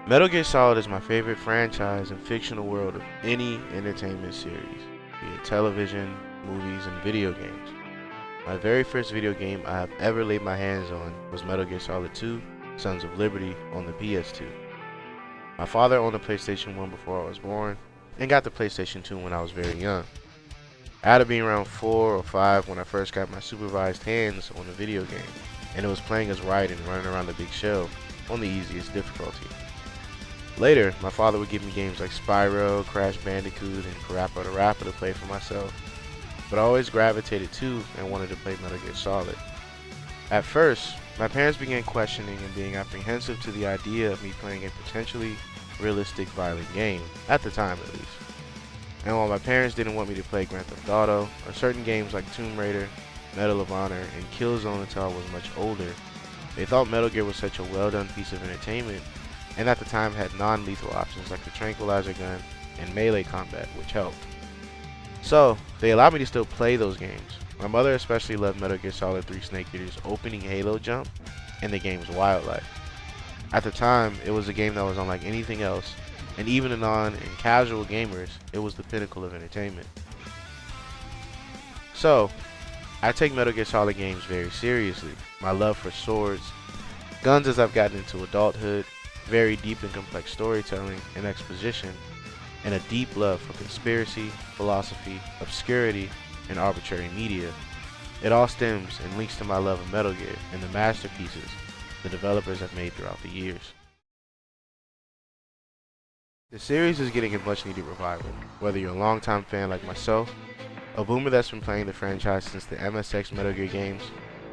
Metal Gear Solid is my favorite franchise and fictional world of any entertainment series, be it television, movies, and video games. My very first video game I have ever laid my hands on was Metal Gear Solid 2, Sons of Liberty on the PS2. My father owned a PlayStation 1 before I was born, and got the PlayStation 2 when I was very young. I had to be around 4 or 5 when I first got my supervised hands on a video game, and it was playing as Raiden running around the big shell on the easiest difficulty. Later, my father would give me games like Spyro, Crash Bandicoot, and Parappa the Rapper to play for myself, but I always gravitated to and wanted to play Metal Gear Solid. At first, my parents began questioning and being apprehensive to the idea of me playing a potentially realistic violent game, at the time at least. And while my parents didn't want me to play Grand Theft Auto, or certain games like Tomb Raider, Medal of Honor, and Killzone until I was much older, they thought Metal Gear was such a well done piece of entertainment, and at the time had non-lethal options like the tranquilizer gun and melee combat, which helped. So, they allowed me to still play those games. My mother especially loved Metal Gear Solid 3 Snake Eater's opening Halo jump and the game's wildlife. At the time, it was a game that was unlike anything else, and even to non and casual gamers, it was the pinnacle of entertainment. So, I take Metal Gear Solid games very seriously. My love for swords, guns as I've gotten into adulthood, very deep and complex storytelling and exposition, and a deep love for conspiracy, philosophy, obscurity, and arbitrary media. It all stems and links to my love of Metal Gear and the masterpieces the developers have made throughout the years. The series is getting a much needed revival, whether you're a longtime fan like myself, a boomer that's been playing the franchise since the MSX Metal Gear games,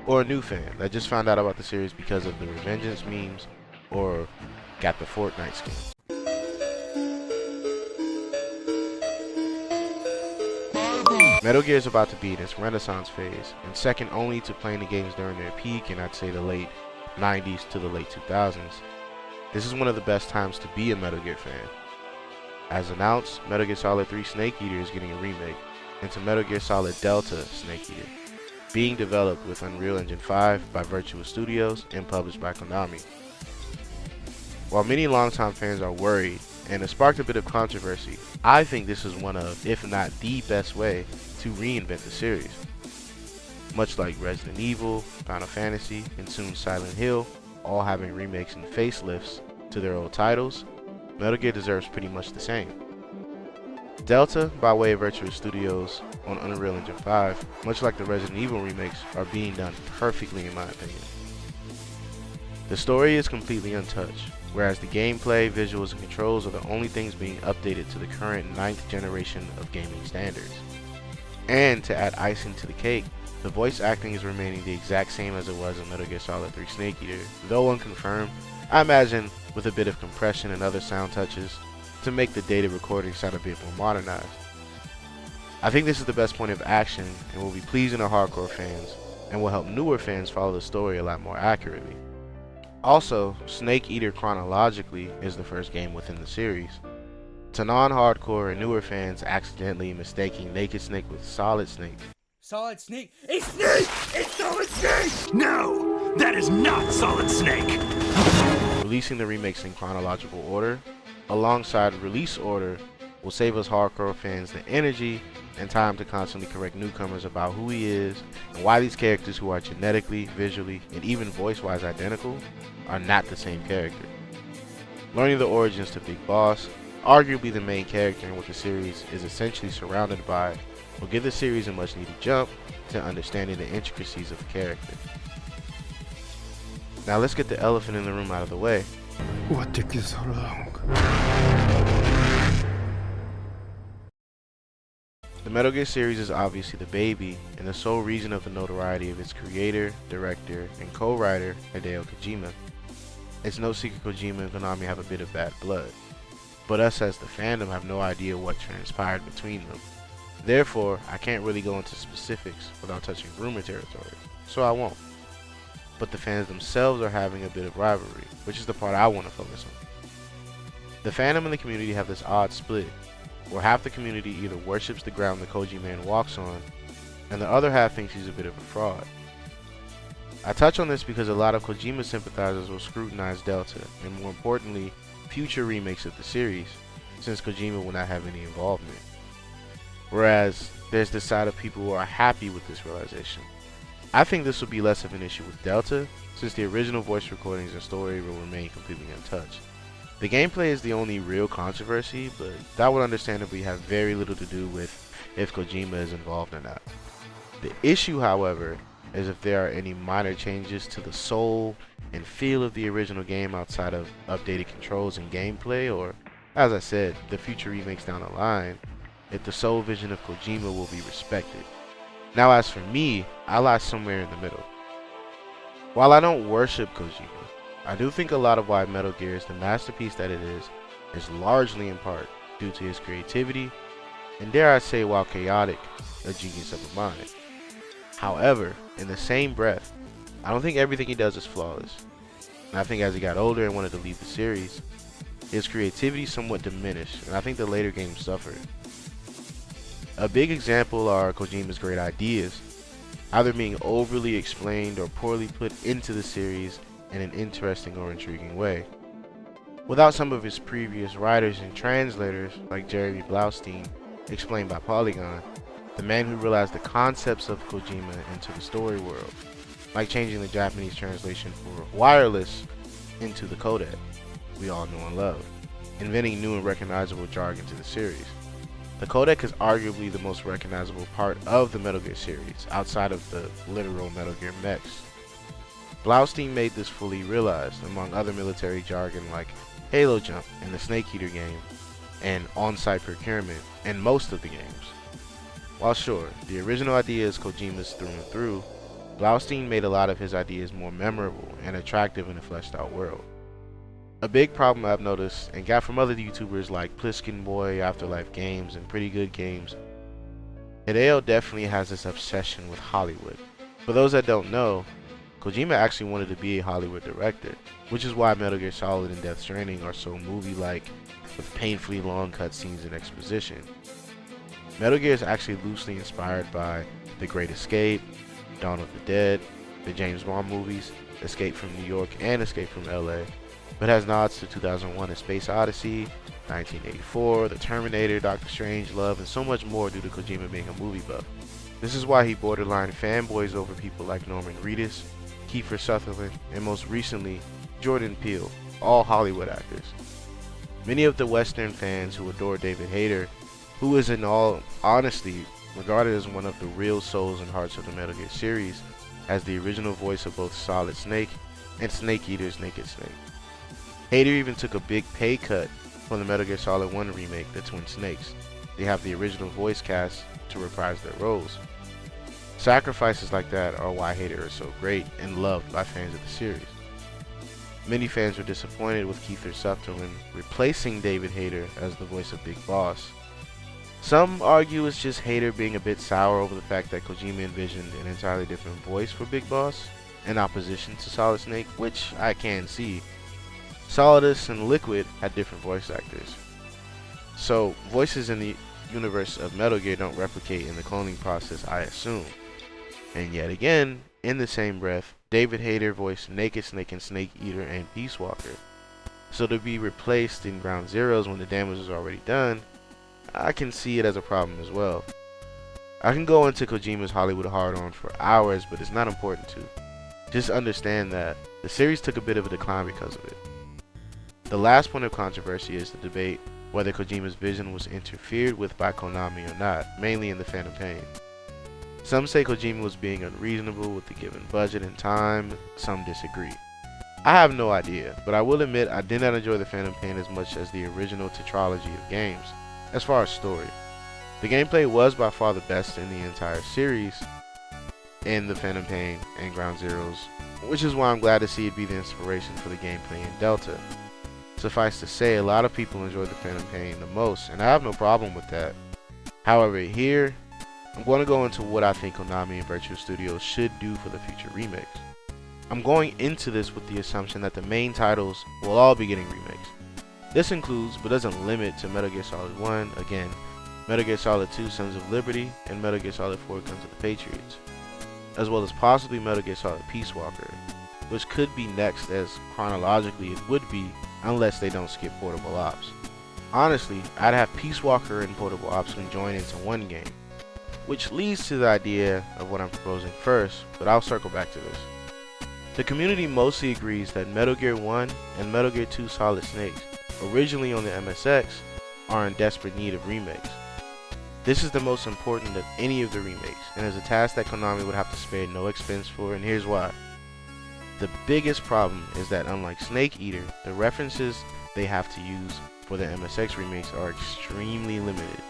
or a new fan that just found out about the series because of the Revengeance memes or got the Fortnite skins. Metal Gear is about to be in its renaissance phase, and second only to playing the games during their peak in I'd say the late 90s to the late 2000s. This is one of the best times to be a Metal Gear fan. As announced, Metal Gear Solid 3 Snake Eater is getting a remake into Metal Gear Solid Delta Snake Eater, being developed with Unreal Engine 5 by Virtua Studios and published by Konami. While many longtime fans are worried, and it sparked a bit of controversy, I think this is one of, if not the best way, to reinvent the series. Much like Resident Evil, Final Fantasy, and soon Silent Hill, all having remakes and facelifts to their old titles, Metal Gear deserves pretty much the same. Delta, by way of Virtua Studios on Unreal Engine 5, much like the Resident Evil remakes, are being done perfectly in my opinion. The story is completely untouched, whereas the gameplay, visuals, and controls are the only things being updated to the current 9th generation of gaming standards. And to add icing to the cake, the voice acting is remaining the exact same as it was in Metal Gear Solid 3 Snake Eater, though unconfirmed, I imagine with a bit of compression and other sound touches to make the data recording sound a bit more modernized. I think this is the best point of action and will be pleasing to hardcore fans, and will help newer fans follow the story a lot more accurately. Also, Snake Eater chronologically is the first game within the series. To non-hardcore and newer fans accidentally mistaking Naked Snake with Solid Snake. Solid Snake? It's Snake! It's Solid Snake! No! That is not Solid Snake! Releasing the remakes in chronological order, alongside release order, will save us hardcore fans the energy and time to constantly correct newcomers about who he is and why these characters who are genetically, visually, and even voice-wise identical are not the same character. Learning the origins to Big Boss, arguably the main character in what the series is essentially surrounded by, will give the series a much needed jump to understanding the intricacies of the character. Now let's get the elephant in the room out of the way. What took you so long? The Metal Gear series is obviously the baby, and the sole reason of the notoriety of its creator, director, and co-writer, Hideo Kojima. It's no secret Kojima and Konami have a bit of bad blood, but us as the fandom have no idea what transpired between them. Therefore, I can't really go into specifics without touching rumor territory, so I won't. But the fans themselves are having a bit of rivalry, which is the part I want to focus on. The fandom and the community have this odd split, where half the community either worships the ground the Koji man walks on, and the other half thinks he's a bit of a fraud. I touch on this because a lot of Kojima sympathizers will scrutinize Delta, and more importantly, future remakes of the series, since Kojima will not have any involvement. Whereas, there's the side of people who are happy with this realization. I think this will be less of an issue with Delta, since the original voice recordings and story will remain completely untouched. The gameplay is the only real controversy, but that would understandably have very little to do with if Kojima is involved or not. The issue, however, is if there are any minor changes to the soul and feel of the original game outside of updated controls and gameplay, or, as I said, the future remakes down the line, if the soul vision of Kojima will be respected. Now as for me, I lie somewhere in the middle. While I don't worship Kojima, I do think a lot of why Metal Gear is the masterpiece that it is largely in part due to his creativity, and dare I say, while chaotic, a genius of a mind. However, in the same breath, I don't think everything he does is flawless. And I think as he got older and wanted to leave the series, his creativity somewhat diminished, and I think the later games suffered. A big example are Kojima's great ideas, either being overly explained or poorly put into the series in an interesting or intriguing way. Without some of his previous writers and translators, like Jeremy Blaustein, explained by Polygon, the man who realized the concepts of Kojima into the story world, like changing the Japanese translation for wireless into the codec we all know and love, inventing new and recognizable jargon to the series. The codec is arguably the most recognizable part of the Metal Gear series, outside of the literal Metal Gear mechs. Blaustein made this fully realized, among other military jargon like Halo Jump in the Snake Eater game, and on-site procurement in most of the games. While sure, the original idea is Kojima's through and through, Blaustein made a lot of his ideas more memorable and attractive in a fleshed out world. A big problem I've noticed and got from other YouTubers like Pliskin Boy, Afterlife Games, and Pretty Good Games, Hideo definitely has this obsession with Hollywood. For those that don't know, Kojima actually wanted to be a Hollywood director, which is why Metal Gear Solid and Death Stranding are so movie-like, with painfully long cutscenes and exposition. Metal Gear is actually loosely inspired by The Great Escape, Dawn of the Dead, the James Bond movies, Escape from New York and Escape from LA, but has nods to 2001: A Space Odyssey, 1984, The Terminator, Doctor Strangelove, and so much more due to Kojima being a movie buff. This is why he borderline fanboys over people like Norman Reedus, Kiefer Sutherland, and most recently, Jordan Peele, all Hollywood actors. Many of the Western fans who adore David Hayter, who is in all honesty regarded as one of the real souls and hearts of the Metal Gear series, as the original voice of both Solid Snake and Snake Eater's Naked Snake. Hayter even took a big pay cut from the Metal Gear Solid 1 remake, The Twin Snakes. They have the original voice cast to reprise their roles. Sacrifices like that are why Hayter is so great and loved by fans of the series. Many fans were disappointed with Kiefer Sutherland replacing David Hayter as the voice of Big Boss. Some argue it's just Hayter being a bit sour over the fact that Kojima envisioned an entirely different voice for Big Boss in opposition to Solid Snake, which I can see. Solidus and Liquid had different voice actors. So voices in the universe of Metal Gear don't replicate in the cloning process, I assume. And yet again, in the same breath, David Hayter voiced Naked Snake and Snake Eater and Peace Walker. So to be replaced in Ground Zeroes when the damage is already done, I can see it as a problem as well. I can go into Kojima's Hollywood hard-on for hours, but it's not important to. Just understand that the series took a bit of a decline because of it. The last point of controversy is the debate whether Kojima's vision was interfered with by Konami or not, mainly in the Phantom Pain. Some say Kojima was being unreasonable with the given budget and time, some disagree. I have no idea, but I will admit I did not enjoy the Phantom Pain as much as the original tetralogy of games, as far as story. The gameplay was by far the best in the entire series in the Phantom Pain and Ground Zeroes, which is why I'm glad to see it be the inspiration for the gameplay in Delta. Suffice to say, a lot of people enjoyed the Phantom Pain the most, and I have no problem with that. However, here, I'm going to go into what I think Konami and Virtual Studios should do for the future remakes. I'm going into this with the assumption that the main titles will all be getting remakes. This includes, but doesn't limit to Metal Gear Solid 1, again, Metal Gear Solid 2 Sons of Liberty, and Metal Gear Solid 4 Guns of the Patriots, as well as possibly Metal Gear Solid Peace Walker, which could be next as chronologically it would be unless they don't skip portable ops. Honestly, I'd have Peace Walker and portable ops conjoined into one game, which leads to the idea of what I'm proposing first, but I'll circle back to this. The community mostly agrees that Metal Gear 1 and Metal Gear 2 Solid Snakes, originally on the MSX, are in desperate need of remakes. This is the most important of any of the remakes, and is a task that Konami would have to spare no expense for, and here's why. The biggest problem is that unlike Snake Eater, the references they have to use for the MSX remakes are extremely limited.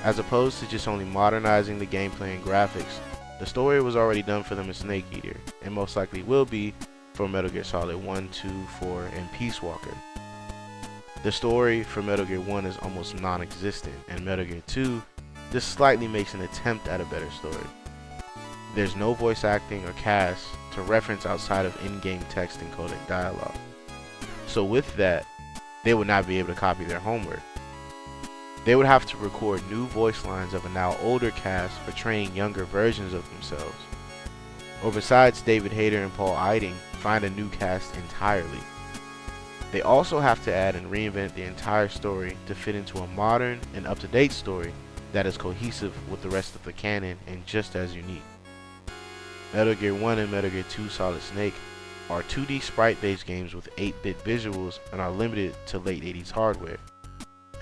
As opposed to just only modernizing the gameplay and graphics, the story was already done for them in Snake Eater, and most likely will be for Metal Gear Solid 1, 2, 4, and Peace Walker. The story for Metal Gear 1 is almost non-existent, and Metal Gear 2 just slightly makes an attempt at a better story. There's no voice acting or cast to reference outside of in-game text and codec dialogue. So with that, they would not be able to copy their homework. They would have to record new voice lines of a now older cast portraying younger versions of themselves. Or besides David Hayter and Paul Eiding, find a new cast entirely. They also have to add and reinvent the entire story to fit into a modern and up-to-date story that is cohesive with the rest of the canon and just as unique. Metal Gear 1 and Metal Gear 2 Solid Snake are 2D sprite-based games with 8-bit visuals and are limited to late 80s hardware.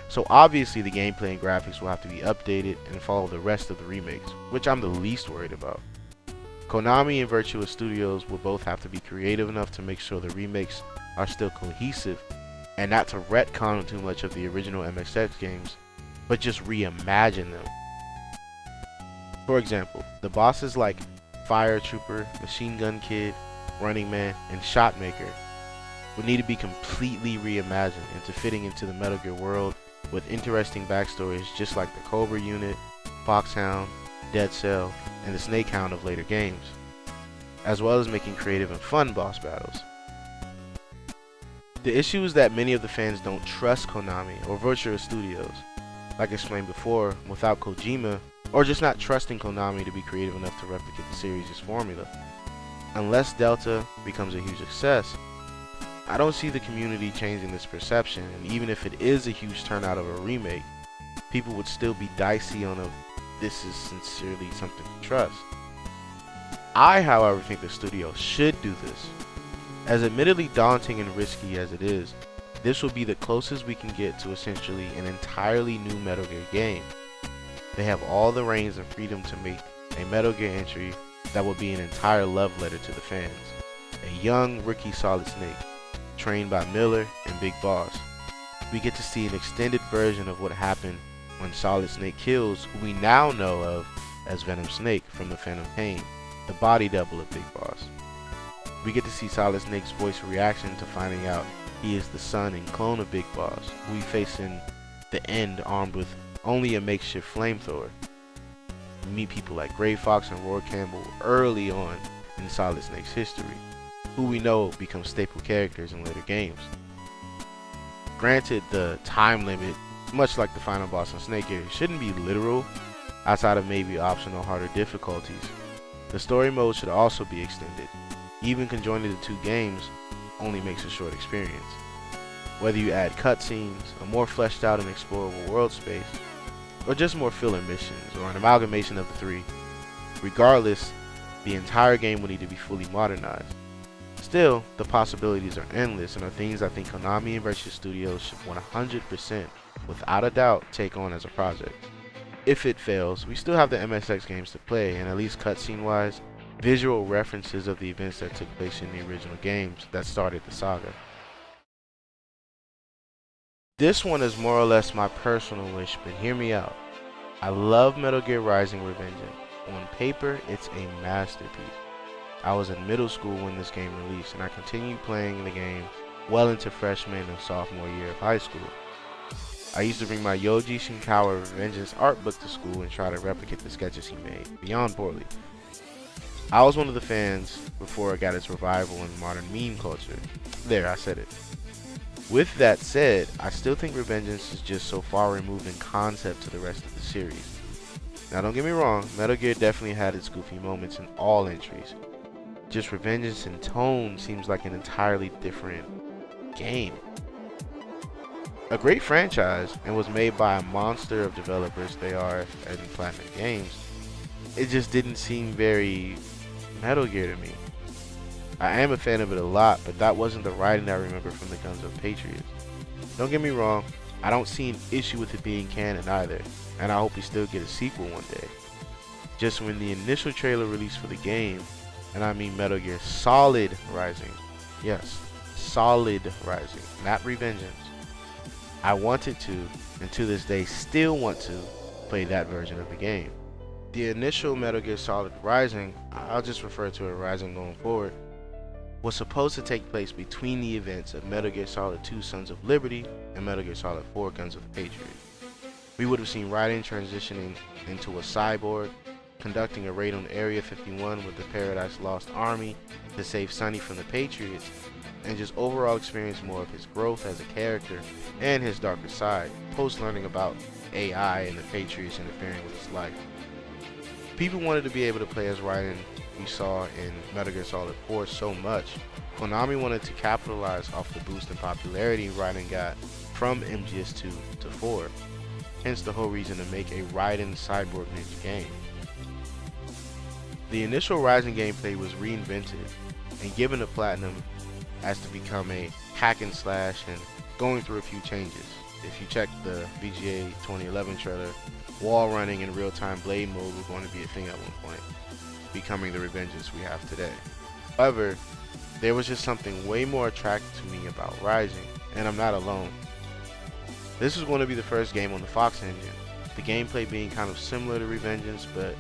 So obviously the gameplay and graphics will have to be updated and follow the rest of the remakes, which I'm the least worried about. Konami and Virtua Studios will both have to be creative enough to make sure the remakes are still cohesive and not to retcon too much of the original MSX games, but just reimagine them. For example, the bosses like Fire Trooper, Machine Gun Kid, Running Man, and Shotmaker would need to be completely reimagined into fitting into the Metal Gear world with interesting backstories just like the Cobra Unit, Foxhound, Dead Cell, and the Snake Hound of later games, as well as making creative and fun boss battles. The issue is that many of the fans don't trust Konami or Virtua Studios, like explained before, without Kojima, or just not trusting Konami to be creative enough to replicate the series' formula. Unless Delta becomes a huge success, I don't see the community changing this perception, and even if it is a huge turnout of a remake, people would still be dicey on this is sincerely something to trust. I, however, think the studio should do this. As admittedly daunting and risky as it is, this will be the closest we can get to essentially an entirely new Metal Gear game. They have all the reins and freedom to make a Metal Gear entry that will be an entire love letter to the fans. A young rookie Solid Snake, trained by Miller and Big Boss. We get to see an extended version of what happened when Solid Snake kills who we now know of as Venom Snake from the Phantom Pain, the body double of Big Boss. We get to see Solid Snake's voice reaction to finding out he is the son and clone of Big Boss, who we face in the end armed with only a makeshift flamethrower. We meet people like Gray Fox and Roy Campbell early on in Solid Snake's history, who we know become staple characters in later games. Granted, the time limit, much like the final boss in Snake Eater, shouldn't be literal, outside of maybe optional harder difficulties. The story mode should also be extended. Even conjoining the two games only makes a short experience. Whether you add cutscenes, a more fleshed out and explorable world space, or just more filler missions, or an amalgamation of the three, regardless, the entire game will need to be fully modernized. Still, the possibilities are endless and are things I think Konami and Virtua Studios should 100%, without a doubt, take on as a project. If it fails, we still have the MSX games to play, and at least cutscene-wise, visual references of the events that took place in the original games that started the saga. This one is more or less my personal wish, but hear me out. I love Metal Gear Rising: Revengeance. On paper, it's a masterpiece. I was in middle school when this game released, and I continued playing the game well into freshman and sophomore year of high school. I used to bring my Yoji Shinkawa Revengeance art book to school and try to replicate the sketches he made, beyond poorly. I was one of the fans before it got its revival in modern meme culture. There, I said it. With that said, I still think Revengeance is just so far removed in concept to the rest of the series. Now don't get me wrong, Metal Gear definitely had its goofy moments in all entries. Just Revengeance in tone seems like an entirely different game. A great franchise, and was made by a monster of developers they are in Platinum Games. It just didn't seem very Metal Gear to me. I am a fan of it a lot, but that wasn't the writing I remember from the Guns of Patriots. Don't get me wrong, I don't see an issue with it being canon either, and I hope we still get a sequel one day. Just when the initial trailer released for the game, and I mean Metal Gear Solid Rising, yes, Solid Rising, not Revengeance, I wanted to, and to this day still want to, play that version of the game. The initial Metal Gear Solid Rising, I'll just refer to it Rising going forward, was supposed to take place between the events of Metal Gear Solid 2 Sons of Liberty and Metal Gear Solid 4 Guns of the Patriot. We would have seen Raiden transitioning into a cyborg, conducting a raid on Area 51 with the Paradise Lost Army to save Sonny from the Patriots, and just overall experience more of his growth as a character and his darker side, post learning about AI and the Patriots interfering with his life. People wanted to be able to play as Raiden we saw in Metal Gear Solid 4 so much. Konami wanted to capitalize off the boost in popularity Raiden got from MGS2 to 4, hence the whole reason to make a Raiden Cyborg Ninja game. The initial Rising gameplay was reinvented and given to Platinum as to become a hack and slash and going through a few changes. If you check the VGA 2011 trailer, wall running and real-time blade mode were going to be a thing at one point, becoming the Revengeance we have today. However, there was just something way more attractive to me about Rising, and I'm not alone. This was going to be the first game on the Fox engine, the gameplay being kind of similar to Revengeance, but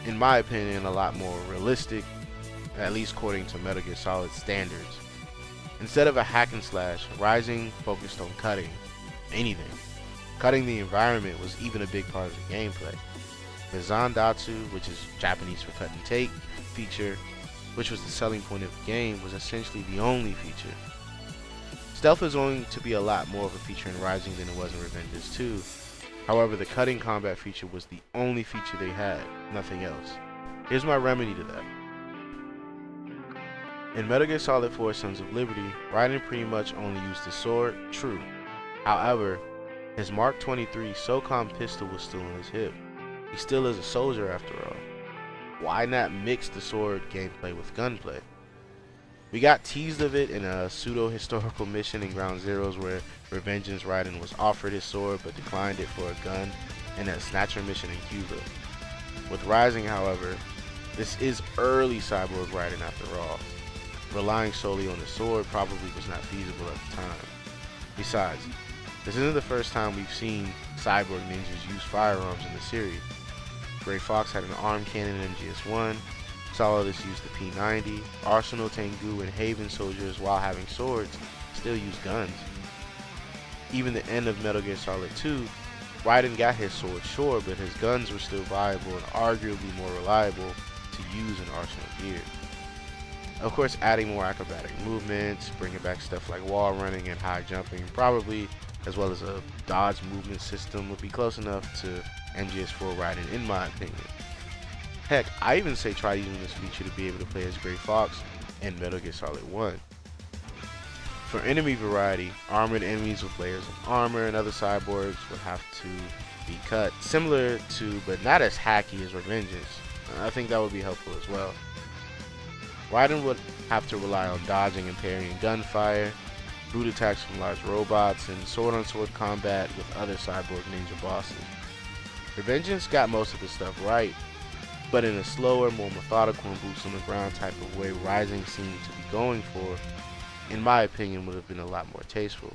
in my opinion a lot more realistic, at least according to Metal Gear Solid standards. Instead of a hack and slash, Rising focused on cutting anything. Cutting the environment was even a big part of the gameplay. The Zandatsu, which is Japanese for cut and take, feature, which was the selling point of the game, was essentially the only feature. Stealth is going to be a lot more of a feature in Rising than it was in Revengeance 2. However, the cutting combat feature was the only feature they had, nothing else. Here's my remedy to that. In Metal Gear Solid 4 Sons of Liberty, Raiden pretty much only used his sword, true. However, his Mark 23 SOCOM pistol was still on his hip. He still is a soldier after all. Why not mix the sword gameplay with gunplay? We got teased of it in a pseudo-historical mission in Ground Zeroes where Revengeance Raiden was offered his sword but declined it for a gun in a Snatcher mission in Cuba. With Rising, however, this is early Cyborg Raiden after all. Relying solely on the sword probably was not feasible at the time. Besides, this isn't the first time we've seen cyborg ninjas use firearms in the series. Gray Fox had an arm cannon in MGS1, Solidus used the P90, Arsenal Tengu and Haven soldiers, while having swords, still use guns. Even the end of Metal Gear Solid 2, Raiden got his sword sure, but his guns were still viable and arguably more reliable to use in Arsenal gear. Of course, adding more acrobatic movements, bringing back stuff like wall running and high jumping, probably, as well as a dodge movement system, would be close enough to MGS4 Raiden in my opinion. Heck, I even say try using this feature to be able to play as Gray Fox in Metal Gear Solid 1. For enemy variety, armored enemies with layers of armor and other cyborgs would have to be cut, similar to but not as hacky as Revengeance. I think that would be helpful as well. Raiden would have to rely on dodging and parrying gunfire, brute attacks from large robots, and sword-on-sword combat with other cyborg ninja bosses. Revengeance got most of this stuff right, but in a slower, more methodical and boots on the ground type of way Rising seemed to be going for, in my opinion, would have been a lot more tasteful.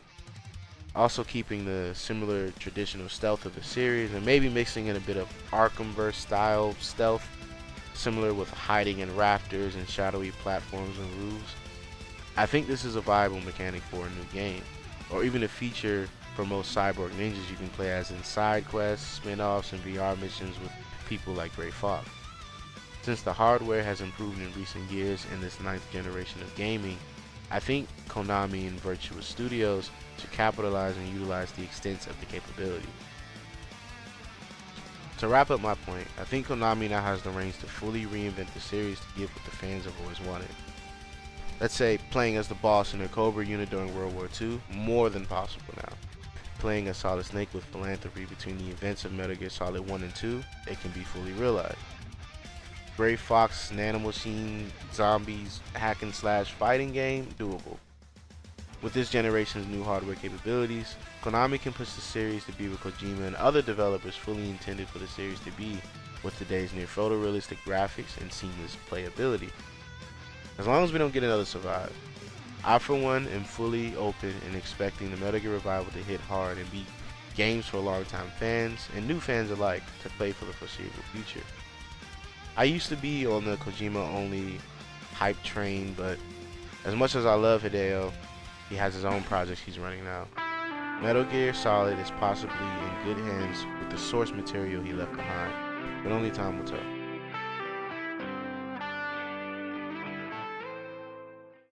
Also keeping the similar traditional stealth of the series and maybe mixing in a bit of Arkhamverse style stealth, similar with hiding in rafters and shadowy platforms and roofs. I think this is a viable mechanic for a new game, or even a feature for most cyborg ninjas you can play as in side quests, spin-offs, and VR missions with people like Gray Fox. Since the hardware has improved in recent years in this 9th generation of gaming, I think Konami and Virtua Studios should capitalize and utilize the extents of the capability. To wrap up my point, I think Konami now has the reins to fully reinvent the series to give what the fans have always wanted. Let's say playing as the boss in a Cobra unit during World War II, more than possible now. Playing as Solid Snake with philanthropy between the events of Metal Gear Solid 1 and 2, it can be fully realized. Gray Fox nanomachine zombies hack and slash fighting game, doable. With this generation's new hardware capabilities, Konami can push the series to be what Kojima and other developers fully intended for the series to be, with today's near photorealistic graphics and seamless playability. As long as we don't get another Survive. I for one am fully open and expecting the Metal Gear Revival to hit hard and be games for longtime fans and new fans alike to play for the foreseeable future. I used to be on the Kojima only hype train, but as much as I love Hideo, he has his own projects he's running now. Metal Gear Solid is possibly in good hands with the source material he left behind, but only time will tell.